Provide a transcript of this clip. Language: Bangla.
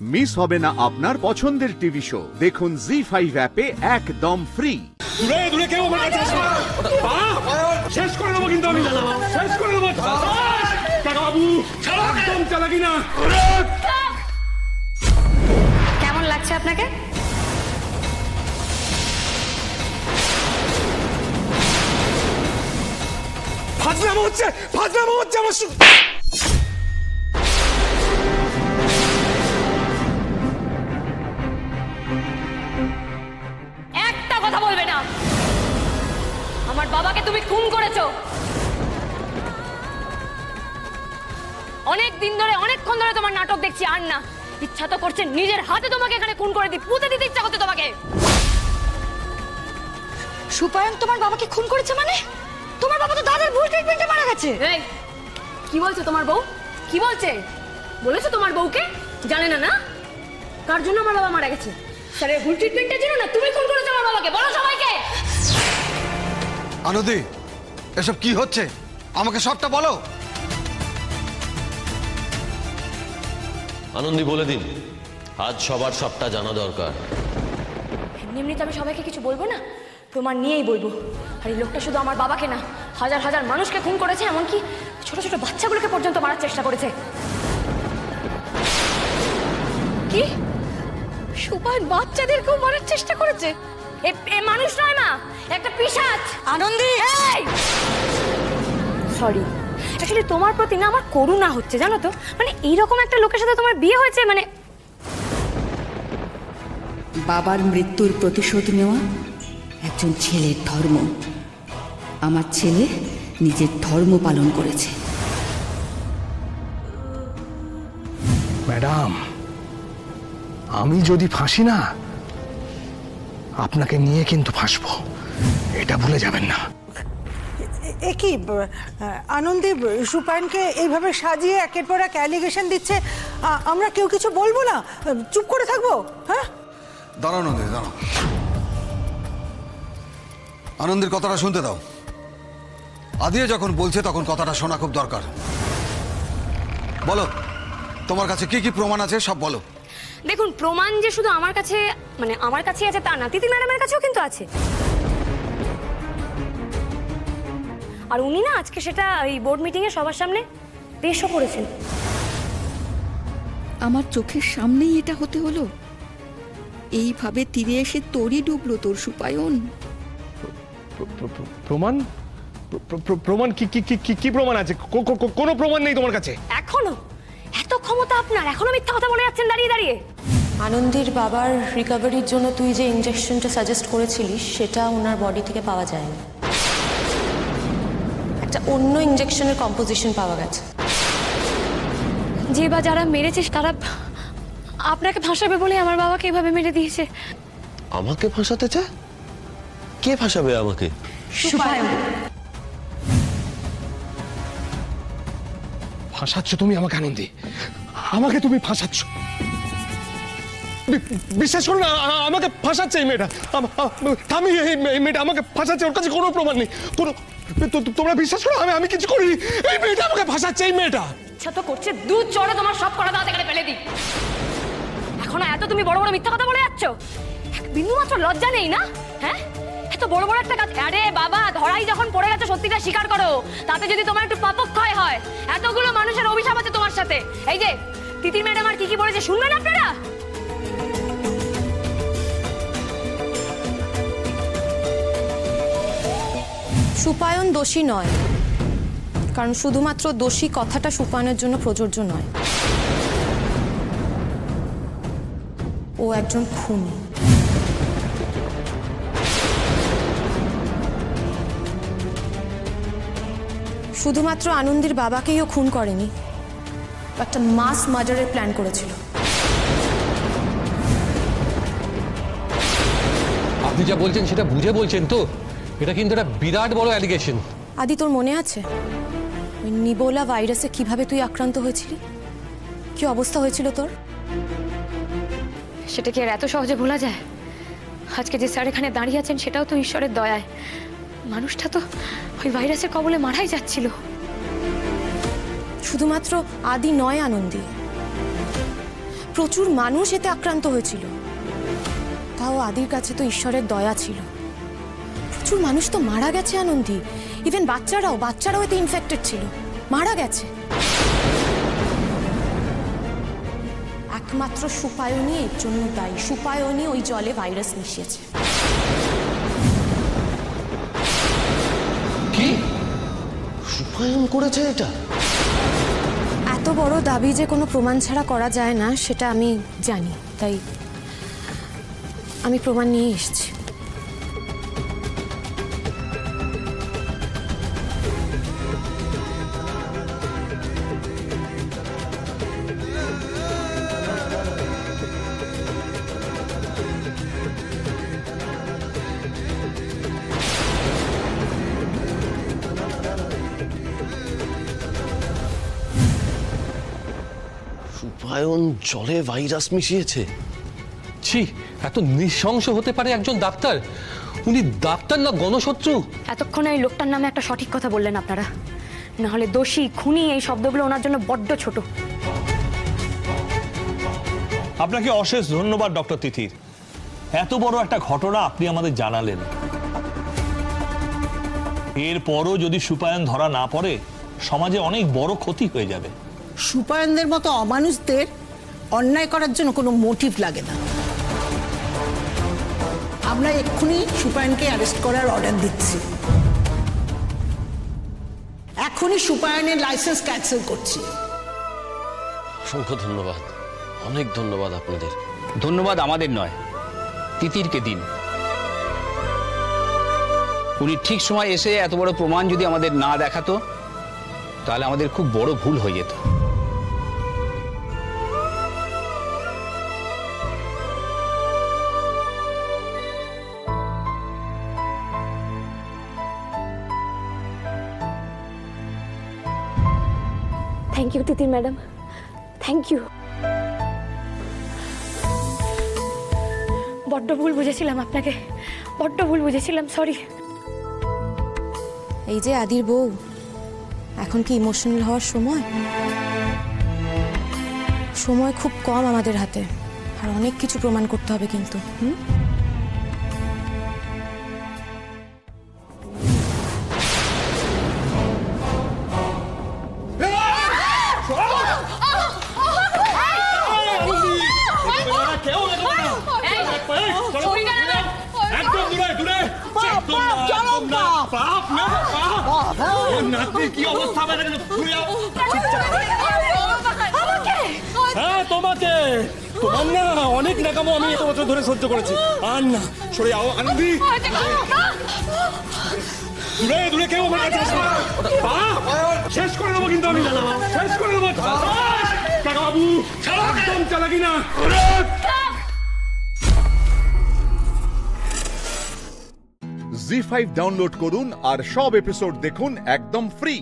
মিস হবে না আপনার পছন্দের টিভি শো। দেখুন জি5 অ্যাপে একদম ফ্রি। দূরে দূরে কেউ আমার কাছে আসবে না। শেষ করে দেবো কিন্তু আমি, শেষ করে দেবো। কাকাবাবু একদম চালাকি না। কেমন লাগছে আপনাকে? ফাজলামো হচ্ছে আমার। একটা কথা বলবে না। আমার বাবাকে তুমি খুন করেছো। অনেক দিন ধরে, অনেকক্ষণ ধরে তোমার নাটক দেখছি, আর না ইচ্ছা তো করছে নিজের হাতে তোমাকে এখানে খুন করে দিই, পুঁতে দিতে ইচ্ছা করছে তোমাকে। সুপায়ন তোমার বাবাকে খুন করেছে মানে? তোমার বাবা তো দাদার ভুল ট্রিটমেন্টে মারা গেছে। এই কি বলছে তোমার বউ? কি বলছে? বলেছো তোমার বউকে? জানে না না কার জন্য আমার বাবা মারা গেছে? স্যারের ভুল ট্রিটমেন্টের জন্য না? তুমি খুন করেছো আমার বাবাকে, বলো সবাইকে। আনন্দী, এসব কি হচ্ছে আমাকে সবটা বলো। আনন্দী বলে দিন, আজ সবার সবটা জানা দরকার। এমনি তো আমি সবাইকে কিছু বলবো না, প্রমাণ নিয়েই বলবো। আর এই লোকটা শুধু আমার বাবাকে না, হাজার হাজার মানুষকে খুন করেছে, এমনকি ছোট ছোট বাচ্চাগুলোকে পর্যন্ত মারার চেষ্টা করেছে। কি? সুপায়ন বাচ্চাদেরকেও মারার চেষ্টা করেছে? এ মানুষ নয় মা, একটা পিশাচ। আনন্দী, সরি, অ্যাকচুয়ালি তোমার প্রতি না আমার করুণা হচ্ছে, জানো তো। মানে এইরকম একটা লোকের সাথে তোমার বিয়ে হয়েছে, মানে বাবার মৃত্যুর প্রতিশোধ নেওয়া একজন ছেলের ধর্ম। আমার ছেলে নিজের ধর্ম পালন করেছে। ম্যাডাম, আমি যদি ফাঁসি না, আপনাকে নিয়ে কিন্তু ফাঁসবো, এটা ভুলে যাবেন না। কি আনন্দী সুপায়নকে এইভাবে সাজিয়ে একের পর এক অ্যালিগেশন দিচ্ছে, আমরা কেউ কিছু বলবো না, চুপ করে থাকবো? হ্যাঁ, দাঁড়াও আনন্দী, দাঁড়াও। আনন্দের কথাটা শুনতে দাও। আদিয়া যখন বলছে তখন কথাটা শোনা খুব দরকার। বলো, তোমার কাছে কি কি প্রমাণ আছে সব বলো। দেখুন, প্রমাণ যে শুধু আমার কাছে, মানে আমার কাছেই আছে তা না, তিথি ম্যাডামের কাছেও কিন্তু আছে। আর উনি না আজকে সেটা এই বোর্ড মিটিংয়ে সবার সামনে পেশও করেছেন। আমার চোখের সামনেই এটা হতে হলো। এইভাবে তীরে এসে তোরই ডুবলো তোর সুপায়ন। প্রমাণ? প্রমাণ কি কি কি কি প্রমাণ আছে? কোনো প্রমাণ নেই তোমার কাছে? এখনো এত ক্ষমতা আপনার, এখনো মিথ্যা কথা বলে যাচ্ছেন দাঁড়িয়ে দাঁড়িয়ে। আনন্দীর বাবার রিকভারির জন্য তুই যে ইনজেকশনটা সাজেস্ট করেছিলিস সেটা ওনার বডি থেকে পাওয়া যায়নি, একটা অন্য ইনজেকশনের কম্পোজিশন পাওয়া গেছে। যে বা যারা মেরেছে তারা আপনাকে ফাঁসাবে বলে আমার বাবাকে এভাবে মেরে দিয়েছে। আমাকে ফাঁসাতে চায়? কে ফাঁসাবে আমাকে? সুপায়ন। ফাঁসাচ্ছ তুমি আমাকে আনন্দী, আমাকে তুমি ফাঁসাচ্ছ। বিশ্বাস করো না, আমাকে ফাঁসাচ্ছে এই মেয়েটা। আমি এই মেয়েটা আমাকে ফাঁসাচ্ছে, ওর কাছে কোনো প্রমাণ নেই। তোমরা বিশ্বাস করো আমি কিছু করিনি, এই মেয়েটা আমাকে ফাঁসাচ্ছে। এই মেয়েটা ইচ্ছা তো করছে দুধ চড়ে তোমার সব করা দাঁত এখানে ফেলে দিই। এখনো এত তুমি বড় বড় মিথ্যা কথা বলে যাচ্ছ, এক বিন্দু মাত্র লজ্জা নেই না? হ্যাঁ, এত বড় বড় একটা কাজ। আরে বাবা, ধরাই যখন পড়ে গেছে সত্যিটা স্বীকার করো, তাতে যদি তোমার একটু পাপক্ষয় হয়। এতগুলো মানুষের অভিশাপ আছে তোমার সাথে। এই যে তিথি ম্যাডাম আর কি কি বলেছে শুনবেন আপনারা? সুপায়ন দোষী নয়, কারণ শুধুমাত্র দোষী কথাটা সুপায়নের জন্য প্রযোজ্য নয়। ও একজন খুনি। শুধুমাত্র আনন্দীর বাবাকেই ও খুন করেনি, একটা মাস মার্ডারের প্ল্যান করেছিল। আপনি যা বলছেন সেটা বুঝে বলছেন তো? এটা কিন্তু একটা বিরাট বড় অ্যালিগেশন। আদি, তোর মনে আছে ওই নিবোলা ভাইরাসে কিভাবে তুই আক্রান্ত হয়েছিলি? কি অবস্থা হয়েছিল তোর? সেটা কি আর এত সহজে ভোলা যায়? আজকে যে স্যার এখানে দাঁড়িয়ে আছেন সেটাও তো ঈশ্বরের দয়ায়। মানুষটা তো ওই ভাইরাসের কবলে মারাই যাচ্ছিল। শুধুমাত্র আদি নয় আনন্দী, প্রচুর মানুষ এতে আক্রান্ত হয়েছিল। তাও আদির কাছে তো ঈশ্বরের দয়া ছিল। প্রচুর মানুষ তো মারা গেছে আনন্দী, ইভেন বাচ্চারাও এতে ইনফেক্টেড ছিল, মারা গেছে। একমাত্র সুপায়নী এর জন্য দায়ী। সুপায়নী ওই জলে ভাইরাস মিশিয়েছে। কি সুপায়ন করেছে এটা? এত বড় দাবি যে কোনো প্রমাণ ছাড়া করা যায় না সেটা আমি জানি, তাই আমি প্রমাণ নিয়ে এসেছি। সুপায়ন জলে ভাইরাস মিশিয়েছে? ছি, এত নৃশংস হতে পারে একজন ডাক্তার? উনি ডাক্তার না গণশত্রু? এতক্ষণে এই লোকটার নামে একটা সঠিক কথা বললেন আপনারা, না হলে দোষী খুনি এই শব্দগুলো ওনার জন্য বড্ড ছোট। আপনাকে অশেষ ধন্যবাদ ডক্টর তিথির, এত বড় একটা ঘটনা আপনি আমাদের জানালেন। এরপরও যদি সুপায়ন ধরা না পড়ে সমাজে অনেক বড় ক্ষতি হয়ে যাবে। সুপায়নদের মতো অমানুষদের অন্যায় করার জন্য কোনো মোটিভ লাগে না। আমরা এক্ষুনি সুপায়নকে অ্যারেস্ট করার অর্ডার দিচ্ছি। এখনই সুপায়নের লাইসেন্স ক্যান্সেল করছি। অসংখ্য ধন্যবাদ, অনেক ধন্যবাদ আপনাদের। ধন্যবাদ আমাদের নয়, তিতিরকে দিন। উনি ঠিক সময় এসে এত বড় প্রমাণ যদি আমাদের না দেখাতো তাহলে আমাদের খুব বড় ভুল হয়ে যেত। Thank you Titir madam, thank you. বড্ড ভুল বুঝেছিলাম আপনাকে, বড্ড ভুল বুঝেছিলাম, সরি। এই যে আদির বউ, এখন কি ইমোশনাল হওয়ার সময়? সময় খুব কম আমাদের হাতে, আর অনেক কিছু প্রমাণ করতে হবে কিন্তু। হ্যাঁ তোমাকে, তোমার না অনেক নাকামো আমি এত বছর ধরে সহ্য করেছি। আর না, সরে যাও আনন্দি। দূরে দূরে কেউ আমার কাছে আসবে না। শেষ করে দেবো কিন্তু আমি, শেষ করে দেবো। কাকাবাবু একদম চালাকি না। জি5 ডাউনলোড করুন আর সব এপিসোড দেখুন একদম ফ্রি।